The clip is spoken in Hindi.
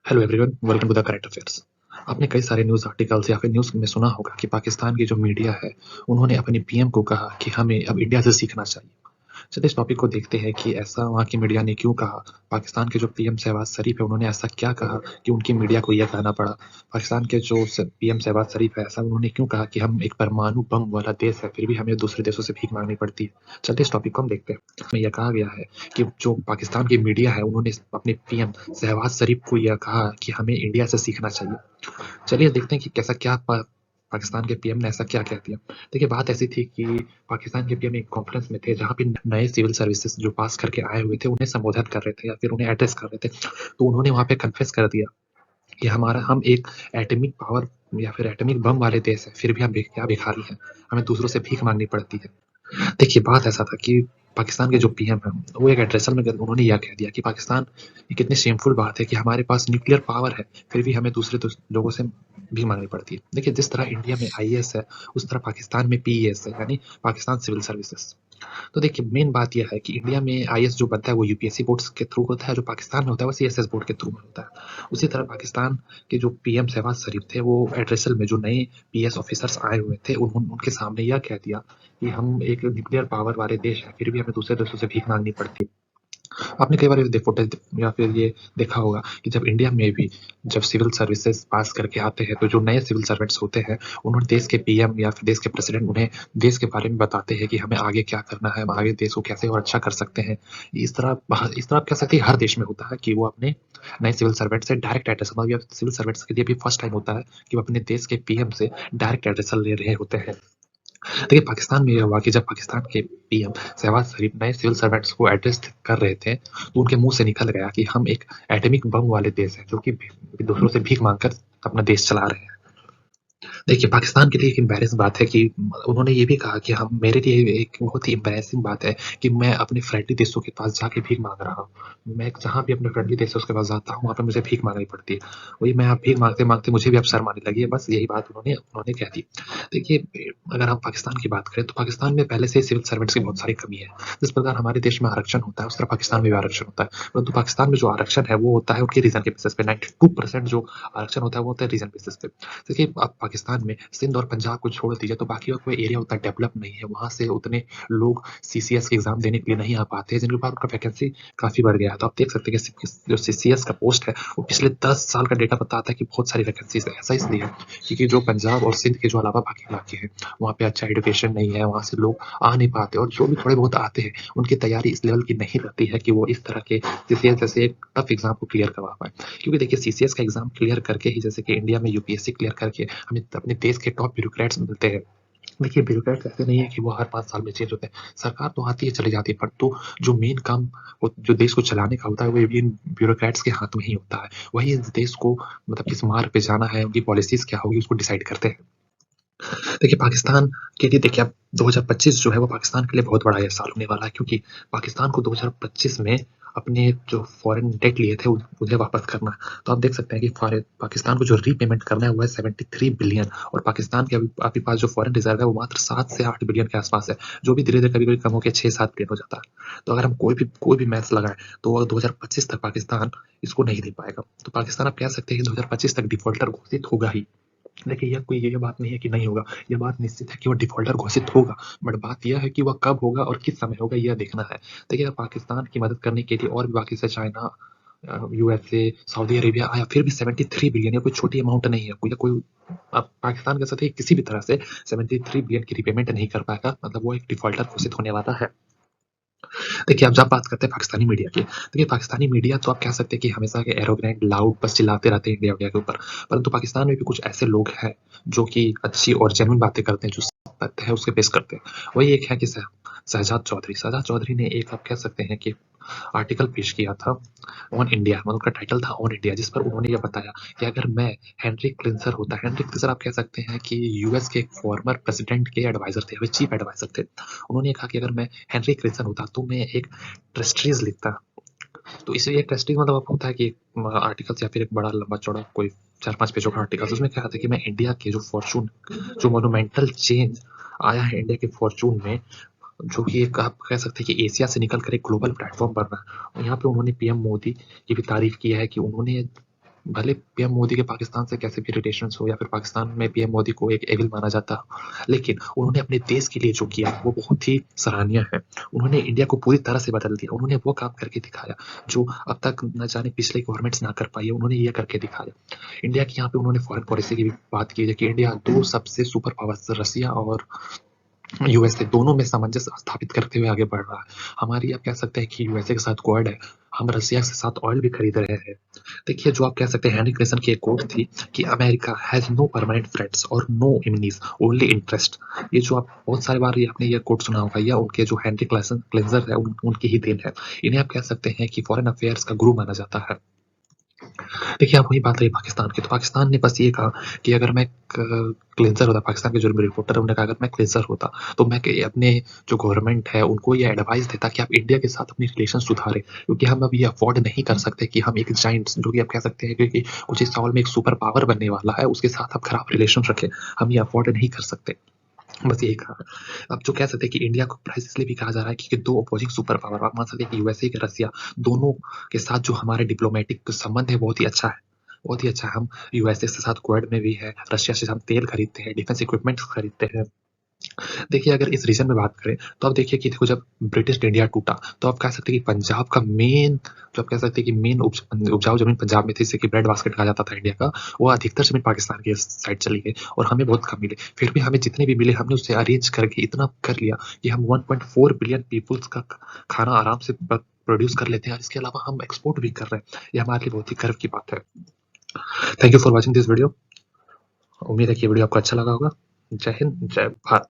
Hello everyone, welcome to the current affairs. आपने कई सारे न्यूज़ आर्टिकल्स या फिर न्यूज़ में सुना होगा कि पाकिस्तान की जो मीडिया है, उन्होंने अपने पीएम को कहा कि हमें अब इंडिया से सीखना चाहिए। चलिए इस टॉपिक को देखते हैं कि ऐसा वहाँ की मीडिया ने क्यों कहा। पाकिस्तान के जो पीएम शहबाज शरीफ है, उन्होंने ऐसा क्या कहा कि उनकी मीडिया को यह कहना पड़ा। पाकिस्तान के जो पीएम शहबाज शरीफ है, ऐसा उन्होंने क्यों कहा कि हम एक परमाणु बम वाला देश है, फिर भी हमें दूसरे देशों से भीख मांगनी पड़ती है। चलिए इस टॉपिक को हम देखते हैं। इसमें यह कहा गया है कि जो पाकिस्तान की मीडिया है, उन्होंने अपने पीएम शहबाज शरीफ को यह कहा कि हमें इंडिया से सीखना चाहिए। चलिए देखते हैं कि कैसा क्या पाकिस्तान के पीएम ने ऐसा क्या कह दिया। देखिए बात ऐसी थी कि पाकिस्तान के पीएम एक कॉन्फ्रेंस में थे, जहाँ पे नए सिविल सर्विसेज जो पास करके आए हुए थे, उन्हें संबोधित कर रहे थे या फिर उन्हें एड्रेस कर रहे थे। तो उन्होंने वहाँ पे कन्फेस कर दिया कि हम एक एटॉमिक पावर या फिर एटॉमिक बम वाले देश है, फिर भी हम क्या भिखारी हैं, हमें दूसरों से भीख मांगनी पड़ती है। देखिए बात ऐसा था कि पाकिस्तान के जो पीएम है, वो एक एड्रेसर में उन्होंने यह कह दिया कि पाकिस्तान, ये कितनी शेमफुल बात है कि हमारे पास न्यूक्लियर पावर है, फिर भी हमें दूसरे लोगों से भी मांगनी पड़ती है। देखिए जिस तरह इंडिया में आईएएस है, उस तरह पाकिस्तान में पीईएस है, यानी पाकिस्तान सिविल सर्विसेज। तो देखिए मेन बात यह है कि इंडिया में आईएएस जो बनता है वो यूपीएससी बोर्ड के थ्रू होता है, जो पाकिस्तान में होता है वो सीएसएस बोर्ड के थ्रू होता है। उसी तरह पाकिस्तान के जो पीएम शहबाज शरीफ थे, वो एड्रेसल में जो नए पीएस ऑफिसर्स आए हुए थे, उनके सामने यह कह दिया कि हम एक न्यूक्लियर पावर वाले देश हैं, फिर भी हमें दूसरे देशों से भीख मांगनी पड़ती है। आपने कई बार ये फुटेज या फिर ये देखा होगा कि जब इंडिया में भी जब सिविल सर्विसेज पास करके आते हैं, तो जो नए सिविल सर्वेंट्स होते हैं, उन्होंने देश के पीएम या फिर देश के प्रेसिडेंट उन्हें देश के बारे में बताते हैं कि हमें आगे क्या करना है, हम आगे देश को कैसे और अच्छा कर सकते हैं। इस तरह आप कह सकते हैं हर देश में होता है कि वो अपने नए सिविल सर्वेंट से डायरेक्ट एड्रेस, मतलब सिविल सर्वेंट्स के लिए भी फर्स्ट टाइम होता है कि वो अपने देश के पीएम से डायरेक्ट एड्रेस ले रहे होते हैं। देखिए पाकिस्तान में ये हुआ कि जब पाकिस्तान के पीएम शहबाज शरीफ नए सिविल सर्वेंट्स को एड्रेस कर रहे थे, तो उनके मुंह से निकल गया कि हम एक एटॉमिक बम वाले देश हैं, जो कि दूसरों से भीख मांगकर अपना देश चला रहे हैं। देखिए पाकिस्तान के लिए एक एम्बैरेस बात है कि उन्होंने ये भी कहा कि हम, मेरे लिए एक बहुत ही एम्बैरेसिंग बात है कि मैं अपने फ्रेंडली देशों के पास जाके भीख मांग रहा हूँ। मैं जहाँ भी अपने फ्रेंडली देशों के पास जाता हूँ, वहाँ पे मुझे भीख मांगनी पड़ती है। वही मैं आप भीख मांगते मांगते मुझे भी अब शर्म आने लगी है, बस यही बात उन्होंने उन्होंने कह दी। देखिए अगर हम पाकिस्तान की बात करें, तो पाकिस्तान में पहले से सिविल सर्वेंट्स की बहुत सारी कमी है। जिस प्रकार हमारे देश में आरक्षण होता है, उस तरह पाकिस्तान में भी आरक्षण होता है, परंतु पाकिस्तान में जो आरक्षण है वो होता है उनके रीजन के बेसिस पे। 92% जो आरक्षण होता है वो होता है रीजन बेसिस पे। देखिए आप पाकिस्तान में सिंध और पंजाब को छोड़ दीजिए, तो बाकी का कोई एरिया उतना डेवलप नहीं है, वहाँ से उतने लोग सीसीएस के एग्जाम देने के लिए नहीं आ पाते हैं, जिनके बाद उनका वैकेंसी काफी बढ़ गया है। तो आप देख सकते हैं कि जो सीसीएस का पोस्ट है, वो पिछले 10 साल का डेटा बताता है कि बहुत सारी वैकेंसीज है। ऐसा इसलिए है क्योंकि जो पंजाब और सिंध के जो अलावा बाकी इलाके हैं, वहाँ पे अच्छा एजुकेशन नहीं है, वहाँ से लोग आ नहीं पाते, और जो भी थोड़े बहुत आते हैं, उनकी तैयारी इस लेवल की नहीं रहती है कि वो इस तरह के सीसीएस जैसे एक टफ एग्जाम को क्लियर करवा पाए। क्योंकि देखिए सीसीएस का एग्जाम क्लियर करके ही, जैसे कि इंडिया में यूपीएससी क्लियर करके हमें अपने देश के टॉप ब्यूरोक्रेट्स मिलते हैं। देखिए ब्यूरोक्रेट्स ऐसे नहीं है कि वो हर 5 साल में चेंज होते हैं, सरकार तो आती है चली जाती है, पर तो जो मेन काम जो देश को चलाने का होता है, वो इन ब्यूरोक्रेट्स के हाथ में ही होता है। वही इस देश को मतलब किस मार्ग पे जाना है, उनकी पॉलिसीज क्या होगी, उसको डिसाइड करते हैं। देखिए पाकिस्तान के लिए, देखिए अब 2025 जो है वो पाकिस्तान के लिए बहुत बड़ा ये साल होने वाला है, क्योंकि पाकिस्तान को 2025 में अपने जो फॉरेन डेट लिए थे उन्हें वापस करना है। तो आप देख सकते हैं कि पाकिस्तान को जो रीपेमेंट करना है वो है 73 बिलियन, और पाकिस्तान के अभी आपके पास जो फॉरेन रिजर्व है वो मात्र 7 से 8 बिलियन के आसपास है, जो भी धीरे धीरे कभी कभी कम होकर 6-7 बिलियन हो जाता है। तो अगर हम कोई भी मैथ्स लगाए, तो 2025 तक पाकिस्तान इसको नहीं दे पाएगा। तो पाकिस्तान आप कह सकते हैं कि 2025 तक डिफॉल्टर घोषित होगा ही। देखिए यह कोई ये बात नहीं है कि नहीं होगा, यह बात निश्चित है कि वो डिफॉल्टर घोषित होगा, बट बात यह है कि वह कब होगा और किस समय होगा, यह देखना है। देखिए पाकिस्तान की मदद करने के लिए और भी बाकी से चाइना, यूएसए, सऊदी अरेबिया आया, फिर भी 73 बिलियन, या कोई छोटी अमाउंट नहीं है। कोई अब पाकिस्तान के साथ किसी भी तरह से 73 बिलियन की रिपेमेंट नहीं कर पाएगा, मतलब वो एक डिफॉल्टर घोषित होने वाला है। देखिए, अब जब बात करते हैं पाकिस्तानी मीडिया की, देखिए पाकिस्तानी मीडिया तो आप कह सकते हैं कि हमेशा के एरोगेंट, लाउड बस चिल्लाते रहते हैं इंडिया इंडिया के ऊपर। परंतु पाकिस्तान में भी कुछ ऐसे लोग हैं जो कि अच्छी और जेन्युइन बातें करते हैं, जो सत्य है उसके बेस करते हैं। वही एक है कि शहजाद चौधरी ने एक, आप कह सकते हैं कि आर्टिकल पेश किया था ऑन इंडिया, मतलब उनका टाइटल था ऑन इंडिया, जिस पर उन्होंने ये बताया कि अगर मैं हेनरी क्लिंसर होता, हेनरी क्लिंसर आप कह सकते हैं कि यूएस के एक फॉर्मर प्रेसिडेंट के एडवाइजर थे, वे चीफ एडवाइजर थे। उन्होंने कहा कि अगर मैं हेनरी क्लिंसर होता तो मैं एक ट्रस्टीज लिखता। तो इसलिए एक ट्रस्टीज मतलब आपको होता है कि आर्टिकल्स या फिर एक बड़ा लंबा चौड़ा कोई 4-5 पेजों का आर्टिकल, उसमें क्या था कि मैं इंडिया के जो फॉर्चून, जो मोनूमेंटल चेंज आया है इंडिया के फॉर्चून में, जो कि एक आप कह सकते हैं कि एशिया से निकल कर एक ग्लोबल प्लेटफॉर्म बन रहा है। और यहाँ पे उन्होंने पीएम मोदी की भी तारीफ की है कि उन्होंने भले पीएम मोदी के पाकिस्तान से कैसे भी रिलेशंस हो या फिर पाकिस्तान में पीएम मोदी को एक एविल माना जाता हो, लेकिन उन्होंने अपने देश के लिए जो किया वो बहुत ही सराहनीय है। उन्होंने इंडिया को पूरी तरह से बदल दिया। उन्होंने वो काम करके दिखाया जो अब तक न जाने पिछले गवर्नमेंट्स ना कर पाई है, उन्होंने ये करके दिखाया। इंडिया की यहाँ पे उन्होंने फॉरेन पॉलिसी की भी बात की है कि इंडिया 2 सबसे सुपर पावर्स रसिया और यूएसए दोनों में सामंजस्य स्थापित करते हुए आगे बढ़ रहा है। हमारी आप कह सकते हैं कि यूएसए के साथ क्वाड है, हम रसिया के साथ ऑयल भी खरीद रहे हैं। देखिए जो आप कह सकते हैं हेनरी क्लेसन की एक कोट थी कि America has no permanent friends और नो एनिमीज, ओनली इंटरेस्ट। ये जो आप बहुत सारी बार ये आपने ये कोट सुना होगा, या उनके जो हेनरी क्लेसन क्लेंजर है उनकी ही देन है। इन्हें आप कह सकते हैं कि फॉरेन अफेयर्स का गुरु माना जाता है। देखिए, अब वही बात रही पाकिस्तान की, तो पाकिस्तान ने बस ये कहा कि अगर मैं क्लींजर होता, पाकिस्तान के जो रिपोर्टर है उन्होंने कहा अगर मैं क्लींजर होता तो मैं अपने जो गवर्नमेंट है उनको ये एडवाइस देता कि आप इंडिया के साथ अपनी रिलेशन सुधारें, क्योंकि हम अब ये अफोर्ड नहीं कर सकते कि हम एक जाइंट जो कि आप कह सकते हैं क्योंकि कुछ इस साल में एक सुपर पावर बनने वाला है उसके साथ आप खराब रिलेशन रखें, हम ये अफोर्ड नहीं कर सकते। बस यही कहा। अब जो कह सकते हैं कि इंडिया को प्राइस इसलिए भी कहा जा रहा है कि दो अपोजिंग सुपर पावर, आप मान सकते हैं कि यूएसए के रसिया दोनों के साथ जो हमारे डिप्लोमेटिक संबंध है बहुत ही अच्छा है, बहुत ही अच्छा है। हम यूएसए के साथ क्वाड में भी है, रशिया से हम तेल खरीदते हैं, डिफेंस इक्विपमेंट खरीदते हैं। देखिए अगर इस रीजन में बात करें तो आप देखिए कि देखो जब ब्रिटिश इंडिया टूटा तो आप कह सकते हैं कि पंजाब का मेन जो आप कह सकते हैं कि मेन उपजाऊ जमीन पंजाब में थी, जिसे कि ब्रेड बास्केट कहा जाता था इंडिया का, वो अधिकतर जमीन पाकिस्तान की साइड चली गई और हमें बहुत कम मिले। फिर भी हमें जितने भी मिले हमने उससे अरेंज करके इतना कर लिया कि हम 1.4 बिलियन पीपुल्स का खाना आराम से प्रोड्यूस कर लेते हैं और इसके अलावा हम एक्सपोर्ट भी कर रहे हैं। ये हमारे लिए बहुत ही गर्व की बात है। Thank you for watching this video. उम्मीद है कि ये वीडियो आपको अच्छा लगा होगा। जय हिंद, जय भारत।